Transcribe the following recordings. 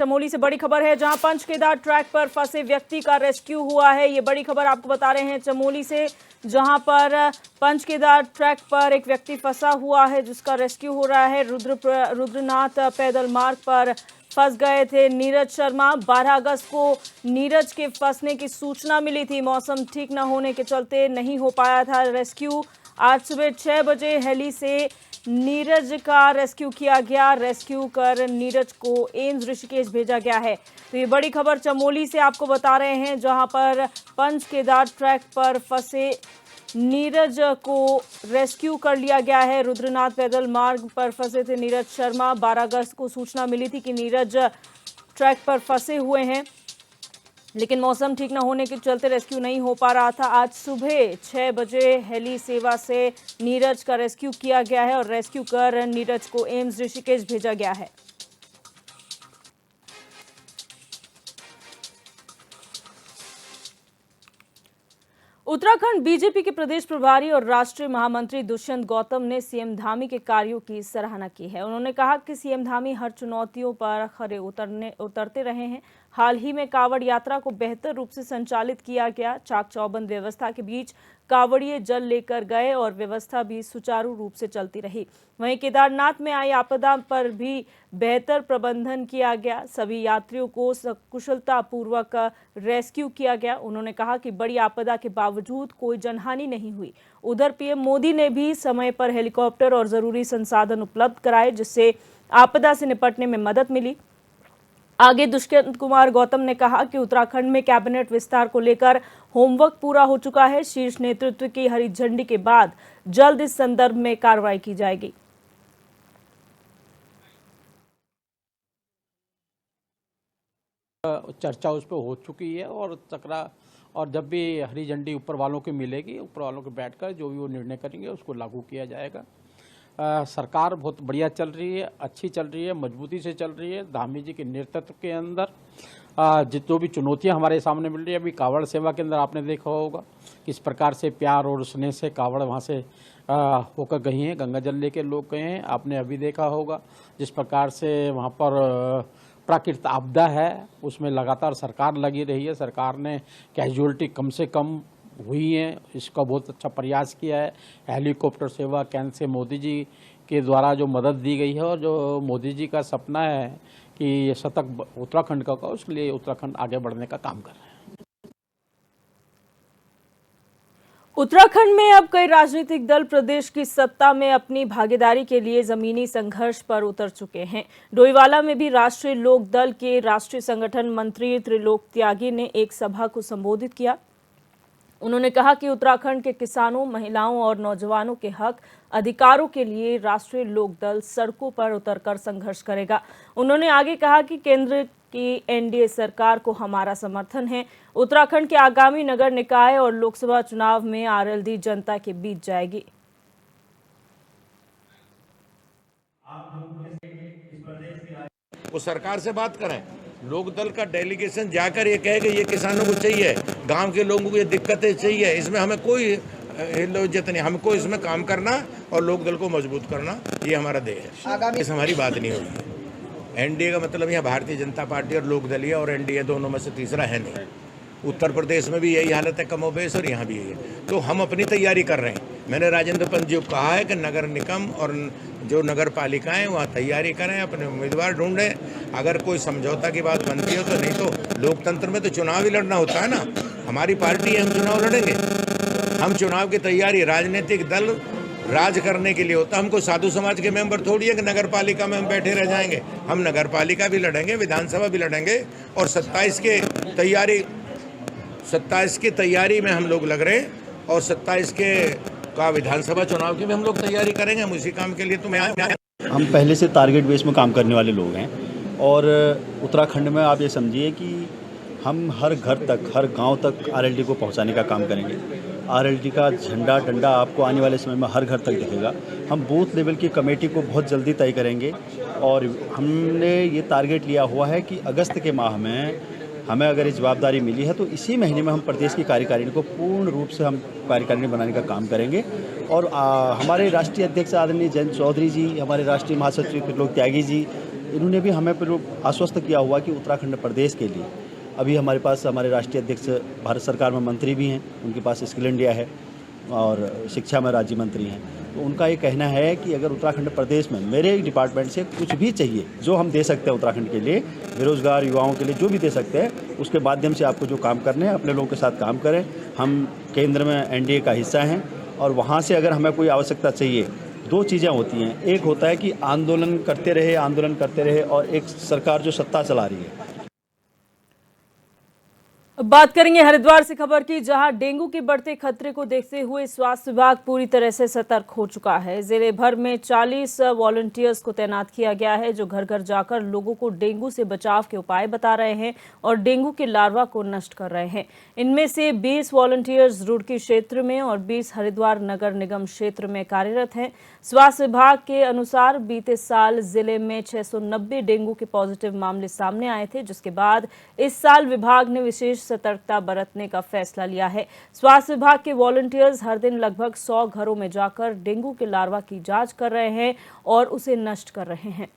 चमोली से बड़ी खबर है, जहां पंचकेदार ट्रैक पर फंसे व्यक्ति का रेस्क्यू हुआ है। ये बड़ी खबर आपको बता रहे हैं चमोली से, जहां पर पंचकेदार ट्रैक पर एक व्यक्ति फंसा हुआ है जिसका रेस्क्यू हो रहा है। रुद्रनाथ पैदल मार्ग पर फंस गए थे नीरज शर्मा। 12 अगस्त को नीरज के फंसने की सूचना मिली थी। मौसम ठीक न होने के चलते नहीं हो पाया था रेस्क्यू। आज सुबह 6 बजे हेली से नीरज का रेस्क्यू किया गया। रेस्क्यू कर नीरज को एम्स ऋषिकेश भेजा गया है। तो ये बड़ी खबर चमोली से आपको बता रहे हैं, जहां पर पंचकेदार ट्रैक पर फंसे नीरज को रेस्क्यू कर लिया गया है। रुद्रनाथ पैदल मार्ग पर फंसे थे नीरज शर्मा। 12 अगस्त को सूचना मिली थी कि नीरज ट्रैक पर फंसे हुए हैं, लेकिन मौसम ठीक न होने के चलते रेस्क्यू नहीं हो पा रहा था। आज सुबह 6 बजे हेली सेवा से नीरज का रेस्क्यू किया गया है और रेस्क्यू कर नीरज को एम्स ऋषिकेश भेजा गया है। उत्तराखंड बीजेपी के प्रदेश प्रभारी और राष्ट्रीय महामंत्री दुष्यंत गौतम ने सीएम धामी के कार्यों की सराहना की है। उन्होंने कहा कि सीएम धामी हर चुनौतियों पर खरे उतरते रहे हैं। हाल ही में कावड़ यात्रा को बेहतर रूप से संचालित किया गया। चाक चौबंद व्यवस्था के बीच कावड़िए जल लेकर गए और व्यवस्था भी सुचारू रूप से चलती रही। वहीं केदारनाथ में आई आपदा पर भी बेहतर प्रबंधन किया गया। सभी यात्रियों को कुशलतापूर्वक रेस्क्यू किया गया। उन्होंने कहा कि बड़ी आपदा के बावजूद कोई जनहानि नहीं हुई। उधर पीएम मोदी ने भी समय पर हेलीकॉप्टर और जरूरी संसाधन उपलब्ध कराए, जिससे आपदा से निपटने में मदद मिली। आगे दुष्यंत कुमार गौतम ने कहा कि उत्तराखंड में कैबिनेट विस्तार को लेकर होमवर्क पूरा हो चुका है। शीर्ष नेतृत्व की हरी झंडी के बाद जल्द इस संदर्भ में कार्रवाई की जाएगी। चर्चा उस पर हो चुकी है और जब भी हरी झंडी ऊपर वालों की मिलेगी, ऊपर वालों के बैठकर जो भी वो निर्णय करेंगे उसको लागू किया जाएगा। सरकार बहुत बढ़िया चल रही है, अच्छी चल रही है, मजबूती से चल रही है। धामी जी के नेतृत्व के अंदर जो भी चुनौतियां हमारे सामने मिल रही है, अभी कावड़ सेवा के अंदर आपने देखा होगा किस प्रकार से प्यार और स्नेह से कावड़ वहाँ से होकर गई हैं, गंगा जल लेके लोग गए हैं। आपने अभी देखा होगा जिस प्रकार से वहाँ पर प्राकृतिक आपदा है उसमें लगातार सरकार लगी रही है। सरकार ने कैजुअलिटी कम से कम हुई है, इसका बहुत अच्छा प्रयास किया है। हेलीकॉप्टर सेवा केंद्र से मोदी जी के द्वारा जो मदद दी गई है और जो मोदी जी का सपना है कि ये शतक उत्तराखंड का होगा, उसके लिए उत्तराखंड आगे बढ़ने का काम कर रहा है। उत्तराखंड में अब कई राजनीतिक दल प्रदेश की सत्ता में अपनी भागीदारी के लिए जमीनी संघर्ष पर उतर चुके हैं। डोईवाला में भी राष्ट्रीय लोक दल के राष्ट्रीय संगठन मंत्री त्रिलोक त्यागी ने एक सभा को संबोधित किया। उन्होंने कहा कि उत्तराखंड के किसानों, महिलाओं और नौजवानों के हक अधिकारों के लिए राष्ट्रीय लोक दल सड़कों पर उतरकर संघर्ष करेगा। उन्होंने आगे कहा कि केंद्र की एनडीए सरकार को हमारा समर्थन है। उत्तराखंड के आगामी नगर निकाय और लोकसभा चुनाव में आरएलडी जनता के बीच जाएगी। वो सरकार से बात करें, लोक दल का डेलीगेशन जाकर ये कहे कि ये किसानों को चाहिए, गांव के लोगों को ये दिक्कतें चाहिए, इसमें हमें कोई इज्जत नहीं। हमको इसमें काम करना और लोक दल को मजबूत करना, ये हमारा ध्येय है। इस हमारी बात नहीं होगी। एनडीए का मतलब यहाँ भारतीय जनता पार्टी और लोक दलीय और एनडीए दोनों में से तीसरा है नहीं। उत्तर प्रदेश में भी यही हालत है कमोबेश और यहाँ भी यही है। तो हम अपनी तैयारी कर रहे हैं। मैंने राजेंद्र पंत जी को कहा है कि नगर निगम और जो नगर पालिकाएं वहाँ तैयारी करें, अपने उम्मीदवार ढूंढें। अगर कोई समझौता की बात बनती हो तो, नहीं तो लोकतंत्र में तो चुनाव ही लड़ना होता है ना। हमारी पार्टी है, हम चुनाव लड़ेंगे। हम चुनाव की तैयारी, राजनीतिक दल राज करने के लिए होता। हमको साधु समाज के मेंबर थोड़ी है कि नगर पालिका में हम बैठे रह जाएंगे। हम नगर पालिका भी लड़ेंगे, विधानसभा भी लड़ेंगे और 27 की तैयारी में हम लोग लग रहे हैं और 27 के का विधानसभा चुनाव की भी हम लोग तैयारी करेंगे। हम उसी काम के लिए तो मैं हम पहले से टारगेट बेस में काम करने वाले लोग हैं और उत्तराखंड में आप ये समझिए कि हम हर घर तक, हर गांव तक आरएलडी को पहुंचाने का काम करेंगे। आरएलडी का झंडा डंडा आपको आने वाले समय में हर घर तक दिखेगा। हम बूथ लेवल की कमेटी को बहुत जल्दी तय करेंगे और हमने ये टारगेट लिया हुआ है कि अगस्त के माह में हमें अगर ये जवाबदारी मिली है तो इसी महीने में हम प्रदेश की कार्यकारिणी को पूर्ण रूप से हम कार्यकारिणी बनाने का काम करेंगे। और हमारे राष्ट्रीय अध्यक्ष आदरणीय जयंत चौधरी जी, हमारे राष्ट्रीय महासचिव त्रिलोक त्यागी जी, इन्होंने भी हमें पर आश्वस्त किया हुआ कि उत्तराखंड प्रदेश के लिए अभी हमारे पास हमारे राष्ट्रीय अध्यक्ष भारत सरकार में मंत्री भी हैं, उनके पास स्किल इंडिया है और शिक्षा में राज्य मंत्री हैं। तो उनका ये कहना है कि अगर उत्तराखंड प्रदेश में मेरे डिपार्टमेंट से कुछ भी चाहिए जो हम दे सकते हैं उत्तराखंड के लिए, बेरोजगार युवाओं के लिए जो भी दे सकते हैं, उसके माध्यम से आपको जो काम करने हैं अपने लोगों के साथ काम करें। हम केंद्र में एनडीए का हिस्सा हैं और वहाँ से अगर हमें कोई आवश्यकता चाहिए, दो चीज़ें होती हैं। एक होता है कि आंदोलन करते रहे और एक सरकार जो सत्ता चला रही है। अब बात करेंगे हरिद्वार से खबर की, जहां डेंगू के बढ़ते खतरे को देखते हुए स्वास्थ्य विभाग पूरी तरह से सतर्क हो चुका है। जिले भर में 40 वॉलंटियर्स को तैनात किया गया है जो घर घर जाकर लोगों को डेंगू से बचाव के उपाय बता रहे हैं और डेंगू के लार्वा को नष्ट कर रहे हैं। इनमें से 20 वॉलंटियर्स रुड़की क्षेत्र में और 20 हरिद्वार नगर निगम क्षेत्र में कार्यरत हैं। स्वास्थ्य विभाग के अनुसार बीते साल जिले में 690 डेंगू के पॉजिटिव मामले सामने आए थे, जिसके बाद इस साल विभाग ने विशेष सतर्कता बरतने का फैसला लिया है। स्वास्थ्य विभाग के वॉलंटियर्स हर दिन लगभग 100 घरों में जाकर डेंगू के लार्वा की जांच कर रहे हैं और उसे नष्ट कर रहे हैं।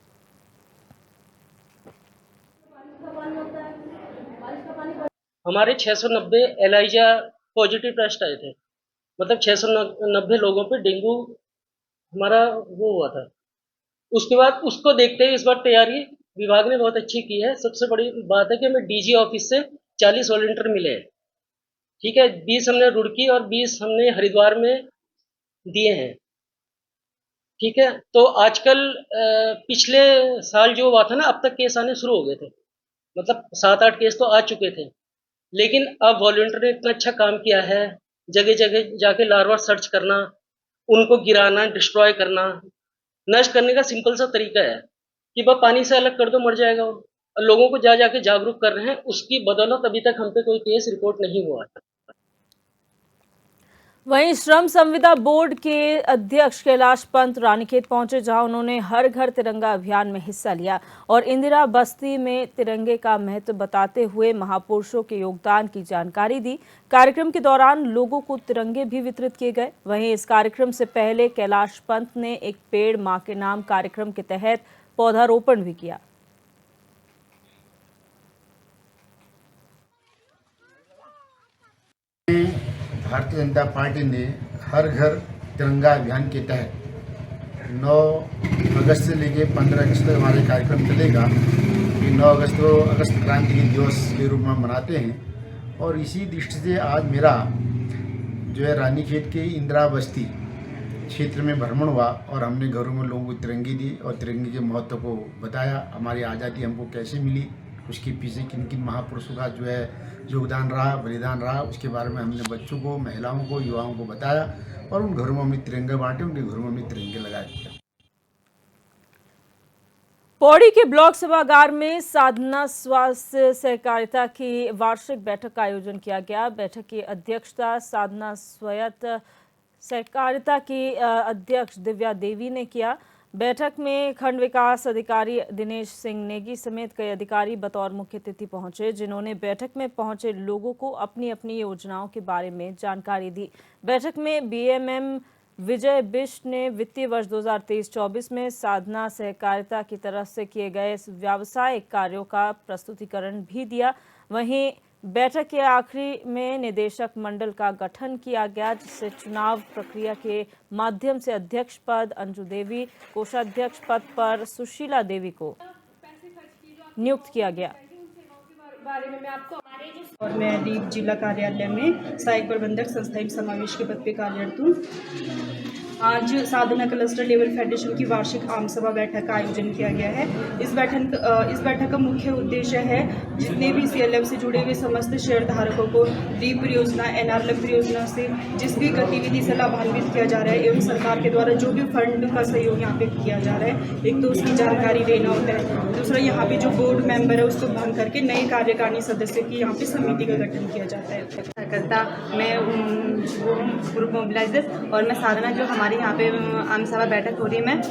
हमारे 690 एलाइजा पॉजिटिव टेस्ट आए थे, मतलब 690 लोगों पे डेंगू हमारा वो हुआ था। उसके बाद उसको देखते हुए इस बार तैयारी विभाग ने बहुत अच्छी की है। सबसे बड़ी बात है कि हमें डीजी ऑफिस से 40 वॉलंटियर मिले हैं, ठीक है। 20 हमने रुड़की और 20 हमने हरिद्वार में दिए हैं, ठीक है। तो आजकल पिछले साल जो हुआ था ना, अब तक केस आने शुरू हो गए थे, मतलब 7-8 केस तो आ चुके थे, लेकिन अब वॉलंटियर ने इतना अच्छा काम किया है, जगह जगह जाके लार्वा सर्च करना, उनको गिराना, डिस्ट्रॉय करना, नष्ट करने का सिंपल सा तरीका है कि बस पानी से अलग कर दो, मर जाएगा वो। लोगों को जा जाके जागरूक कर रहे हैं, उसकी बदौलत अभी तक हम पे कोई केस रिपोर्ट नहीं हुआ है। वहीं श्रम संविदा बोर्ड के अध्यक्ष कैलाश पंत रानीखेत पहुंचे, जहां उन्होंने हर घर तिरंगा अभियान में हिस्सा लिया और इंदिरा बस्ती में तिरंगे का महत्व बताते हुए महापुरुषों के योगदान की जानकारी दी। कार्यक्रम के दौरान लोगों को तिरंगे भी वितरित किए गए। वहीं इस कार्यक्रम से पहले कैलाश पंत ने एक पेड़ मां के नाम कार्यक्रम के तहत पौधारोपण भी किया। भारतीय जनता पार्टी ने हर घर तिरंगा अभियान के तहत 9 अगस्त से लेकर 15 अगस्त तक हमारे कार्यक्रम चलेगा। कि 9 अगस्त को अगस्त क्रांति दिवस के रूप में मनाते हैं और इसी दृष्टि से आज मेरा जो है रानीखेत के इंदिरा बस्ती क्षेत्र में भ्रमण हुआ और हमने घरों में लोगों को तिरंगे दी और तिरंगे के महत्व को बताया। हमारी आज़ादी हमको कैसे मिली, उसके पीछे किन किन महापुरुषों का जो है योगदान रहा, बलिदान रहा, उसके बारे में हमने बच्चों को, महिलाओं को, युवाओं को बताया और उन घरों में हमने तिरंगे बांटे, उनके घरों में हमने तिरंगे लगाए। पौड़ी के ब्लॉक सभागार में साधना स्वास्थ्य सहकारिता की वार्षिक बैठक का आयोजन किया गया। बैठक की अध्यक्षता साधना स्वायत्त सहकारिता की अध्यक्ष दिव्या देवी ने किया। बैठक में खंड विकास अधिकारी दिनेश सिंह नेगी समेत कई अधिकारी बतौर मुख्य अतिथि पहुंचे, जिन्होंने बैठक में पहुंचे लोगों को अपनी अपनी योजनाओं के बारे में जानकारी दी। बैठक में बीएमएम विजय बिष्ट ने वित्तीय वर्ष 2023-24 में साधना सहकारिता की तरफ से किए गए व्यावसायिक कार्यों का प्रस्तुतिकरण भी दिया। वहीं बैठक के आखिरी में निदेशक मंडल का गठन किया गया, जिससे चुनाव प्रक्रिया के माध्यम से अध्यक्ष पद अंजू देवी, कोषाध्यक्ष पद पर सुशीला देवी को नियुक्त किया गया। और मैं लीड जिला कार्यालय में सहायक प्रबंधक संस्थाई समावेश के पद पे कार्यरत हूँ। आज साधना क्लस्टर लेवल फेडरेशन की वार्षिक आम सभा बैठक का आयोजन किया गया है। इस बैठक का मुख्य उद्देश्य है जितने भी सीएलएफ से जुड़े हुए समस्त शेयर धारकों को ड्रीप परियोजना, एनआरएलएम परियोजना से जिस भी गतिविधि से लाभान्वित किया जा रहा है एवं सरकार के द्वारा जो भी फंड का सहयोग यहाँ पे किया जा रहा है, एक तो उसकी जानकारी देना होता है, दूसरा यहाँ पे जो बोर्ड मेंबर है उसको भंग करके नए कार्यकारिणी सदस्य की यहाँ पे समिति का गठन किया जाता है। मैं ग्रुप मोबिलाइजर और मैं साधना जो हमारे यहाँ पे आम सभा बैठक हो रही है, मैं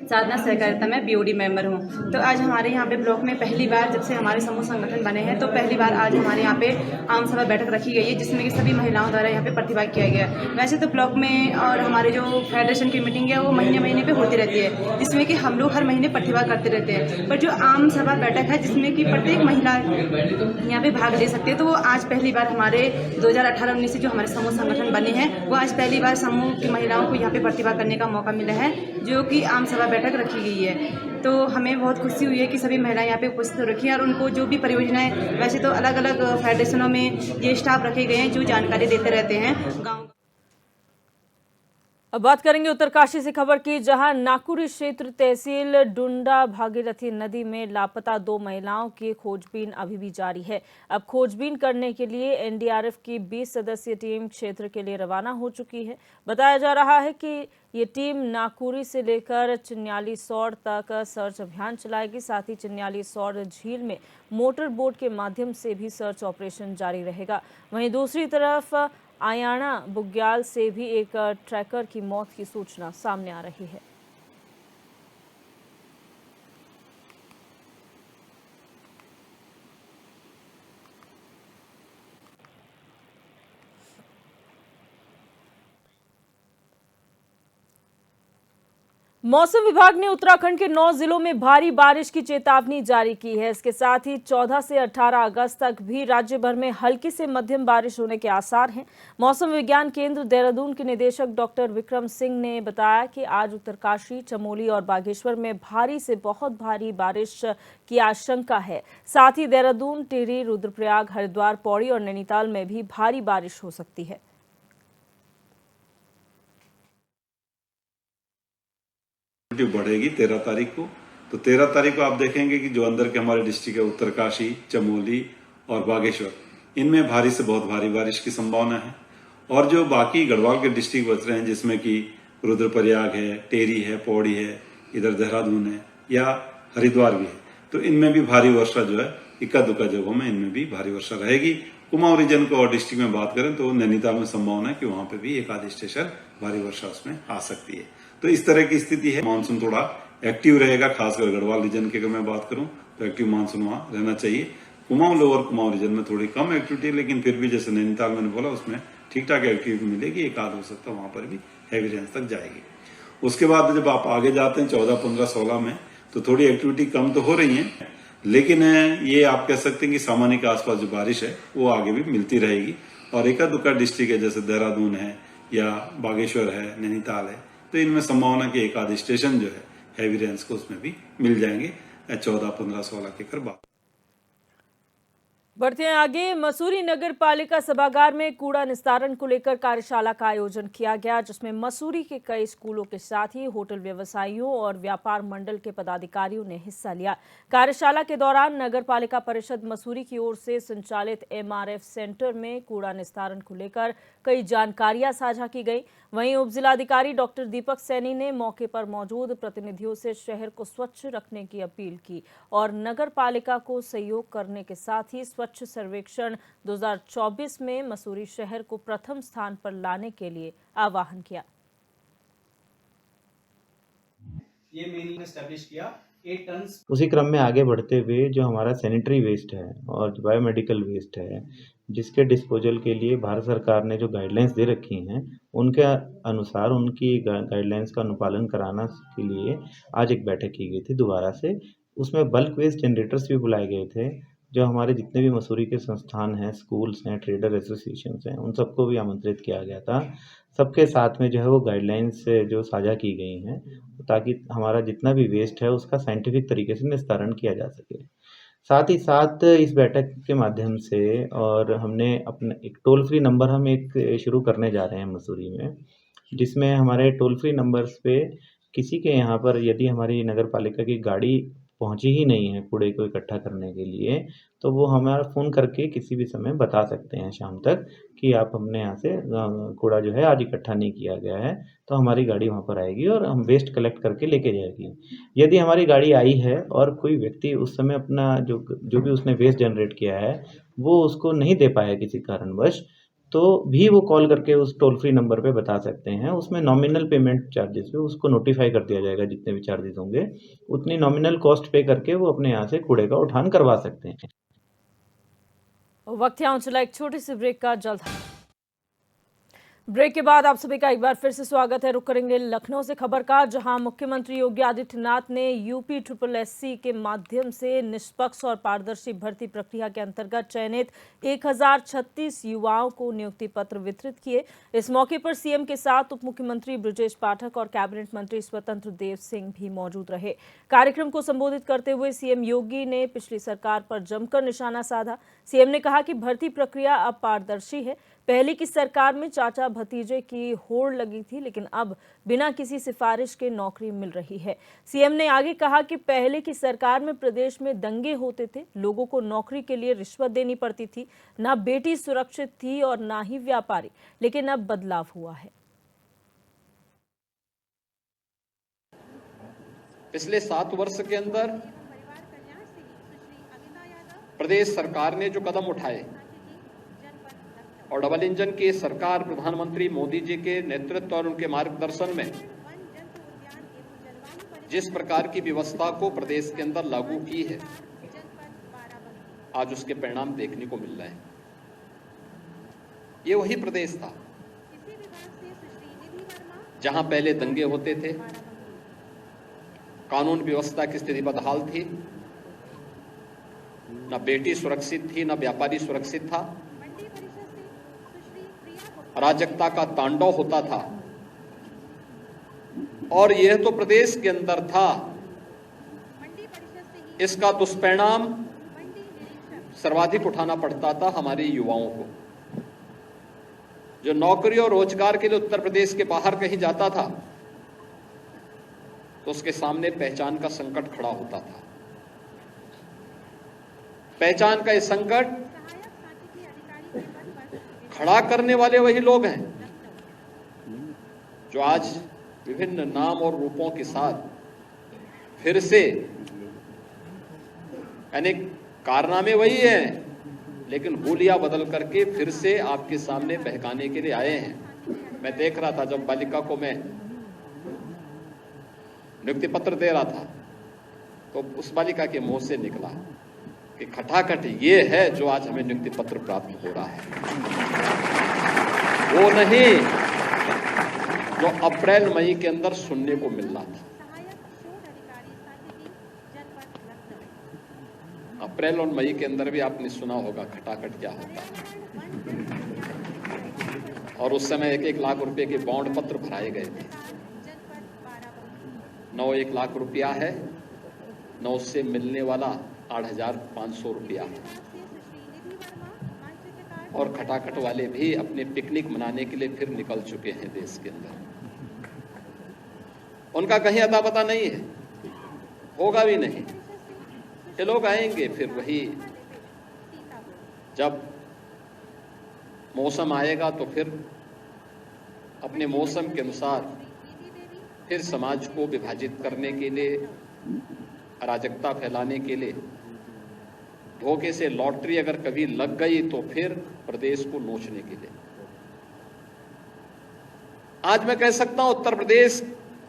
साधना सहकारिता में बीओडी मेंबर हूँ। तो आज हमारे यहाँ पे ब्लॉक में पहली बार, जब से हमारे समूह संगठन बने हैं, तो पहली बार आज हमारे यहाँ पे आम सभा बैठक रखी गई है, जिसमें कि सभी महिलाओं द्वारा यहाँ पे प्रतिभाग किया गया है। वैसे तो ब्लॉक में और हमारे जो फेडरेशन की मीटिंग है वो महीने महीने पे होती रहती है, जिसमें कि हम लोग हर महीने प्रतिभाग करते रहते हैं। पर जो आम सभा बैठक है जिसमें कि प्रत्येक महिला यहाँ पे भाग ले सकती है, तो वो आज पहली बार हमारे 2018-19 से जो हमारे समूह संगठन बने हैं, वो आज पहली बार समूह की महिलाओं को यहाँ पे प्रतिभाग करने का मौका मिला है, जो कि आम सभा बैठक रखी गई है। तो हमें बहुत खुशी हुई है कि सभी महिलाएं यहाँ पे उपस्थित हो रखी हैं और उनको जो भी परियोजनाएं, वैसे तो अलग अलग फेडरेशनों में ये स्टाफ रखे गए हैं जो जानकारी देते रहते हैं गाँव। अब बात करेंगे उत्तरकाशी से खबर की, जहां नाकुरी क्षेत्र तहसील डुंडा भागीरथी नदी में लापता 2 महिलाओं की खोजबीन अभी भी जारी है। अब खोजबीन करने के लिए एनडीआरएफ की 20 सदस्यीय टीम क्षेत्र के लिए रवाना हो चुकी है। बताया जा रहा है कि ये टीम नाकुरी से लेकर चिन्याली सौड़ तक सर्च अभियान चलाएगी। साथ ही चिन्याली सौड़ झील में मोटर बोट के माध्यम से भी सर्च ऑपरेशन जारी रहेगा। वहीं दूसरी तरफ आयाना बुग्याल से भी एक ट्रैकर की मौत की सूचना सामने आ रही है। मौसम विभाग ने उत्तराखंड के 9 जिलों में भारी बारिश की चेतावनी जारी की है। इसके साथ ही 14 से 18 अगस्त तक भी राज्य भर में हल्की से मध्यम बारिश होने के आसार हैं। मौसम विज्ञान केंद्र देहरादून के निदेशक डॉक्टर विक्रम सिंह ने बताया कि आज उत्तरकाशी, चमोली और बागेश्वर में भारी से बहुत भारी बारिश की आशंका है। साथ ही देहरादून, टिहरी, रुद्रप्रयाग, हरिद्वार, पौड़ी और नैनीताल में भी भारी बारिश हो सकती है। बढ़ेगी 13 तारीख को। तो 13 तारीख को आप देखेंगे कि जो अंदर के हमारे डिस्ट्रिक्ट है, उत्तरकाशी, चमोली और बागेश्वर, इनमें भारी से बहुत भारी बारिश की संभावना है। और जो बाकी गढ़वाल के डिस्ट्रिक्ट बच रहे हैं, जिसमें कि रुद्रप्रयाग है, टेरी है, पौड़ी है, इधर देहरादून है या हरिद्वार भी है, तो इनमें भी भारी वर्षा जो है, इक्का दुक्का जगहों में इनमें भी भारी वर्षा रहेगी। कुमाऊं रीजन को और डिस्ट्रिक्ट में बात करें तो नैनीताल में संभावना है कि वहां पे भी एक आध स्टेशन भारी वर्षा उसमें आ सकती है। तो इस तरह की स्थिति है। मानसून थोड़ा एक्टिव रहेगा, खासकर गढ़वाल रीजन की अगर मैं बात करूं तो एक्टिव मानसून वहां रहना चाहिए। कुमाऊं लोअर कुमाऊं रीजन में थोड़ी कम एक्टिविटी है, लेकिन फिर भी जैसे नैनीताल मैंने बोला उसमें ठीक ठाक एक्टिविटी मिलेगी। एक आध हो सकता है वहां पर भी हैवी रेंज तक जाएगी। उसके बाद जब आप आगे जाते हैं 14, 15, 16 में, तो थोड़ी एक्टिविटी कम तो हो रही है, लेकिन ये आप कह सकते हैं कि सामान्य के आसपास जो बारिश है वो आगे भी मिलती रहेगी। और एका दुक्का डिस्ट्रिक्ट है, जैसे देहरादून है या बागेश्वर है, नैनीताल है, तो इनमें संभावना कि एक आध स्टेशन जो है हैवी रेंज को उसमें भी मिल जाएंगे 14, 15, 16 के कर बाद। बढ़ते हैं आगे। मसूरी नगर पालिका सभागार में कूड़ा निस्तारण को लेकर कार्यशाला का आयोजन किया गया, जिसमें मसूरी के कई स्कूलों के साथ ही होटल व्यवसायियों और व्यापार मंडल के पदाधिकारियों ने हिस्सा लिया। कार्यशाला के दौरान नगर पालिका परिषद मसूरी की ओर से संचालित MRF सेंटर में कूड़ा निस्तारण को लेकर कई जानकारियां साझा की गई। वहीं उपजिलाधिकारी डॉक्टर दीपक सैनी ने मौके पर मौजूद प्रतिनिधियों से शहर को स्वच्छ रखने की अपील की और नगर पालिका को सहयोग करने के साथ ही स्वच्छ सर्वेक्षण 2024 में मसूरी शहर को प्रथम स्थान पर लाने के लिए आह्वान किया। ये मेनली एस्टैब्लिश किया 8 टन। उसी क्रम में आगे बढ़ते हुए जो हमारा सैनिटरी वेस्ट है और बायोमेडिकल वेस्ट है, जिसके डिस्पोजल के लिए भारत सरकार ने जो गाइडलाइंस दे रखी हैं, उनके अनुसार उनकी गाइडलाइंस का अनुपालन कराना के लिए आज एक बैठक की गई थी दोबारा से। उसमें बल्क वेस्ट जनरेटर्स भी बुलाए गए थे। जो हमारे जितने भी मसूरी के संस्थान हैं, स्कूल्स हैं, ट्रेडर एसोसिएशंस हैं, उन सबको भी आमंत्रित किया गया था। सबके साथ में जो है वो गाइडलाइंस जो साझा की गई हैं, ताकि हमारा जितना भी वेस्ट है उसका साइंटिफिक तरीके से निस्तारण किया जा सके। साथ ही साथ इस बैठक के माध्यम से और हमने अपना एक टोल फ्री नंबर हम एक शुरू करने जा रहे हैं मसूरी में, जिसमें हमारे टोल फ्री नंबर्स पे किसी के यहाँ पर यदि हमारी नगर पालिका की गाड़ी पहुंची ही नहीं है कूड़े को इकट्ठा करने के लिए, तो वो हमारा फ़ोन करके किसी भी समय बता सकते हैं शाम तक कि आप हमने यहाँ से कूड़ा जो है आज इकट्ठा नहीं किया गया है, तो हमारी गाड़ी वहाँ पर आएगी और हम वेस्ट कलेक्ट करके लेके जाएगी। यदि हमारी गाड़ी आई है और कोई व्यक्ति उस समय अपना जो भी उसने वेस्ट जनरेट किया है वो उसको नहीं दे पाया किसी कारणवश, तो भी वो कॉल करके उस टोल फ्री नंबर पे बता सकते हैं। उसमें नॉमिनल पेमेंट चार्जेस पे उसको नोटिफाई कर दिया जाएगा, जितने भी चार्जेस होंगे उतनी नॉमिनल कॉस्ट पे करके वो अपने यहाँ से कूड़े का उठान करवा सकते हैं। वक्त यहाँ चला एक छोटी सी ब्रेक का। जल्द ब्रेक के बाद आप सभी का एक बार फिर से स्वागत है। रुक करेंगे लखनऊ से खबर का, जहां मुख्यमंत्री योगी आदित्यनाथ ने यूपी SSSC के माध्यम से निष्पक्ष और पारदर्शी भर्ती प्रक्रिया के अंतर्गत चयनित 1036 युवाओं को नियुक्ति पत्र वितरित किए। इस मौके पर सीएम के साथ उप मुख्यमंत्री ब्रजेश पाठक और कैबिनेट मंत्री स्वतंत्र देव सिंह भी मौजूद रहे। कार्यक्रम को संबोधित करते हुए सीएम योगी ने पिछली सरकार पर जमकर निशाना साधा। सीएम ने कहा कि भर्ती प्रक्रिया अब पारदर्शी है। पहले की सरकार में चाचा भतीजे की होड़ लगी थी, लेकिन अब बिना किसी सिफारिश के नौकरी मिल रही है। सीएम ने आगे कहा कि पहले की सरकार में प्रदेश में दंगे होते थे, लोगों को नौकरी के लिए रिश्वत देनी पड़ती थी, ना बेटी सुरक्षित थी और ना ही व्यापारी, लेकिन अब बदलाव हुआ है। पिछले 7 वर्ष के अंदर प्रदेश सरकार ने जो कदम उठाए और डबल इंजन की सरकार प्रधानमंत्री मोदी जी के नेतृत्व और उनके मार्गदर्शन में जिस प्रकार की व्यवस्था को प्रदेश के अंदर लागू की है, आज उसके परिणाम देखने को मिल रहे हैं। ये वही प्रदेश था जहां पहले दंगे होते थे, कानून व्यवस्था की स्थिति बदहाल थी, न बेटी सुरक्षित थी, न व्यापारी सुरक्षित था, अराजकता का तांडव होता था। और यह तो प्रदेश के अंदर था, इसका दुष्परिणाम सर्वाधिक उठाना पड़ता था हमारे युवाओं को। जो नौकरी और रोजगार के लिए उत्तर प्रदेश के बाहर कहीं जाता था तो उसके सामने पहचान का संकट खड़ा होता था। पहचान का यह संकट खड़ा करने वाले वही लोग हैं जो आज विभिन्न नाम और रूपों के साथ फिर से, यानी कारनामे वही हैं लेकिन हुलिया बदल करके फिर से आपके सामने बहकाने के लिए आए हैं। मैं देख रहा था जब बालिका को मैं नियुक्ति पत्र दे रहा था तो उस बालिका के मुंह से निकला कि खटाखट ये है जो आज हमें नियुक्ति पत्र प्राप्त हो रहा है, वो नहीं जो अप्रैल मई के अंदर सुनने को मिल रहा था। अप्रैल और मई के अंदर भी आपने सुना होगा खटाखट क्या होता है। और उस समय 1-1 लाख रुपए के बॉन्ड पत्र भराए गए थे। 1 लाख रुपया है, न उससे मिलने वाला 8,500 रुपया है। और खटाखट वाले भी अपने पिकनिक मनाने के लिए फिर निकल चुके हैं देश के अंदर। उनका कहीं अता पता नहीं है, होगा भी नहीं। ये लोग आएंगे फिर वही, जब मौसम आएगा तो फिर अपने मौसम के अनुसार फिर समाज को विभाजित करने के लिए, अराजकता फैलाने के लिए, धोखे से लॉटरी अगर कभी लग गई तो फिर प्रदेश को नोचने के लिए। आज मैं कह सकता हूं उत्तर प्रदेश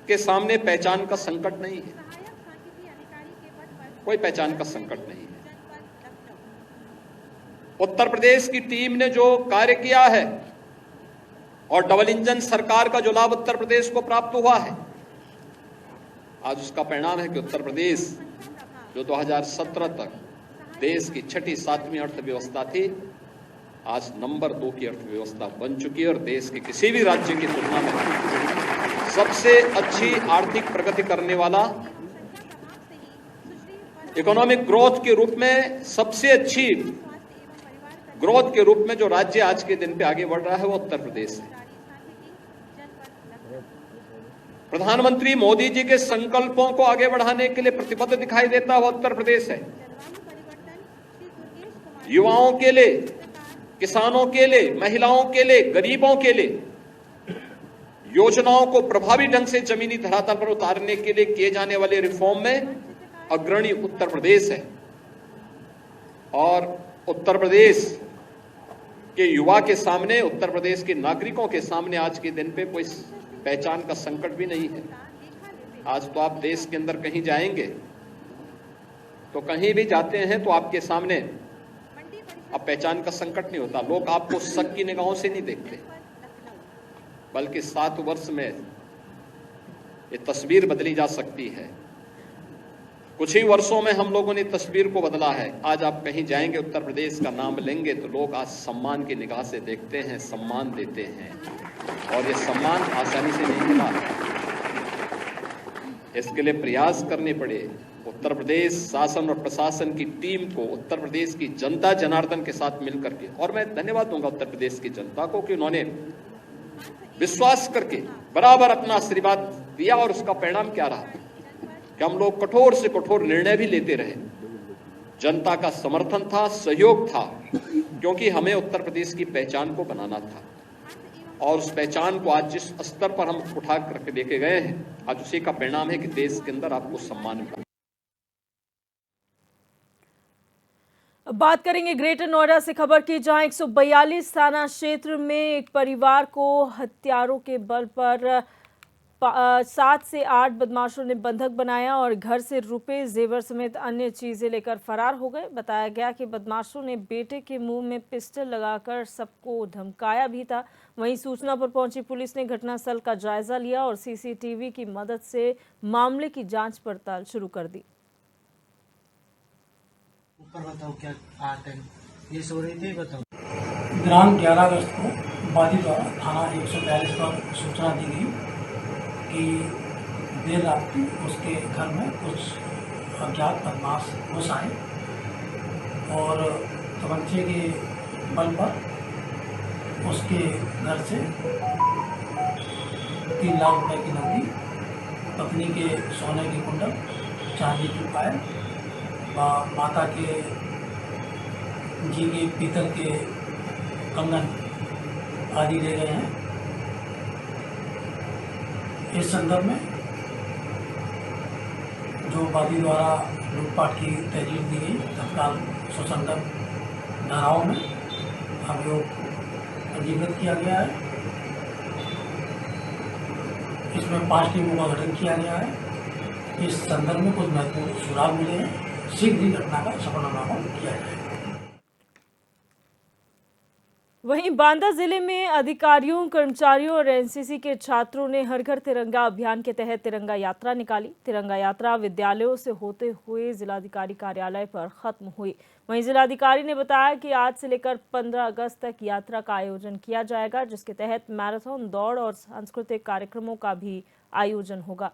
के सामने पहचान का संकट नहीं है, कोई पहचान का संकट नहीं है। उत्तर प्रदेश की टीम ने जो कार्य किया है और डबल इंजन सरकार का जो लाभ उत्तर प्रदेश को प्राप्त हुआ है, आज उसका परिणाम है कि उत्तर प्रदेश जो 2017 तक देश की 6ठी-7वीं अर्थव्यवस्था थी, आज नंबर 2 की अर्थव्यवस्था बन चुकी है और देश के किसी भी राज्य की तुलना में सबसे अच्छी आर्थिक प्रगति करने वाला, इकोनॉमिक ग्रोथ के रूप में सबसे अच्छी ग्रोथ के रूप में जो राज्य आज के दिन पे आगे बढ़ रहा है वो उत्तर प्रदेश है। प्रधानमंत्री मोदी जी के संकल्पों को आगे बढ़ाने के लिए प्रतिबद्ध दिखाई देता हुआ उत्तर प्रदेश है। युवाओं के लिए, किसानों के लिए, महिलाओं के लिए, गरीबों के लिए योजनाओं को प्रभावी ढंग से जमीनी धरातल पर उतारने के लिए किए जाने वाले रिफॉर्म में अग्रणी उत्तर प्रदेश है। और उत्तर प्रदेश के युवा के सामने, उत्तर प्रदेश के नागरिकों के सामने आज के दिन पे कोई पहचान का संकट भी नहीं है। आज तो आप देश के अंदर कहीं जाएंगे तो कहीं भी जाते हैं तो आपके सामने अब पहचान का संकट नहीं होता। लोग आपको शक की निगाहों से नहीं देखते, बल्कि 7 वर्ष में ये तस्वीर बदली जा सकती है। कुछ ही वर्षों में हम लोगों ने तस्वीर को बदला है। आज आप कहीं जाएंगे, उत्तर प्रदेश का नाम लेंगे तो लोग आज सम्मान की निगाह से देखते हैं, सम्मान देते हैं, और ये सम्मान आसानी से नहीं मिला। इसके लिए प्रयास करने पड़े। उत्तर प्रदेश शासन और प्रशासन की टीम को उत्तर प्रदेश की जनता जनार्दन के साथ मिलकर के, और मैं धन्यवाद दूंगा उत्तर प्रदेश की जनता को कि उन्होंने विश्वास करके बराबर अपना आशीर्वाद दिया, और उसका परिणाम क्या रहा कि हम लोग कठोर से कठोर निर्णय भी लेते रहे। जनता का समर्थन था, सहयोग था, क्योंकि हमें उत्तर प्रदेश की पहचान को बनाना था, और उस पहचान को आज जिस स्तर पर हम उठा करके लेके गए हैं, आज उसी का परिणाम है कि देश के अंदर आपको सम्मान मिला। अब बात करेंगे ग्रेटर नोएडा से खबर की, जहां 142 थाना क्षेत्र में एक परिवार को हथियारों के बल पर 7 से 8 बदमाशों ने बंधक बनाया और घर से रुपए, जेवर समेत अन्य चीजें लेकर फरार हो गए। बताया गया कि बदमाशों ने बेटे के मुंह में पिस्टल लगाकर सबको धमकाया भी था। वहीं सूचना पर पहुंची पुलिस ने घटनास्थल का जायजा लिया और सीसीटीवी की मदद से मामले की जांच पड़ताल शुरू कर दी। ऊपर बताओ क्या टाइम ये सो रही थी, बताओ। दिनांक 11 अगस्त को बादी द्वारा थाना 142 पर सूचना दी गई कि देर रात को उसके घर में कुछ अज्ञात बदमाश घुस आए और तमंचे के बल पर उसके घर से 3 लाख रुपए की नकदी, पत्नी के सोने के कुंडल, चांदी की पायल, माता के जी के पीतल के कंगन आदि ले गए हैं। इस संदर्भ में जो वादी द्वारा लूटपाट की तहरीर दी गई, तत्काल सुसंगत धाराओं में अभियोग पंजीकृत किया गया है। इसमें 5 टीमों का गठन किया गया है। इस संदर्भ में कुछ महत्वपूर्ण सुराग मिले हैं। शीघ्र ही घटना का सफलनामा किया जाएगा। वहीं बांदा जिले में अधिकारियों, कर्मचारियों और एनसीसी के छात्रों ने हर घर तिरंगा अभियान के तहत तिरंगा यात्रा निकाली। तिरंगा यात्रा विद्यालयों से होते हुए जिलाधिकारी कार्यालय पर खत्म हुई। वहीं जिलाधिकारी ने बताया कि आज से लेकर 15 अगस्त तक यात्रा का आयोजन किया जाएगा, जिसके तहत मैराथन दौड़ और सांस्कृतिक कार्यक्रमों का भी आयोजन होगा।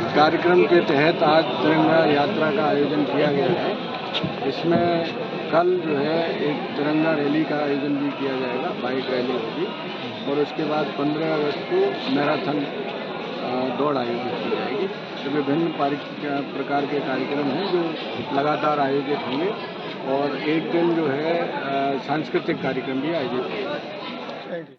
कार्यक्रम के तहत आज तिरंगा यात्रा का आयोजन किया गया है। इसमें कल जो है एक तिरंगा रैली का आयोजन भी किया जाएगा, बाइक रैली होगी, और उसके बाद 15 अगस्त को मैराथन दौड़ आयोजित की जाएगी। तो विभिन्न प्रकार के कार्यक्रम हैं जो लगातार आयोजित होंगे, और एक दिन जो है सांस्कृतिक कार्यक्रम भी आयोजित किए जाएंगे।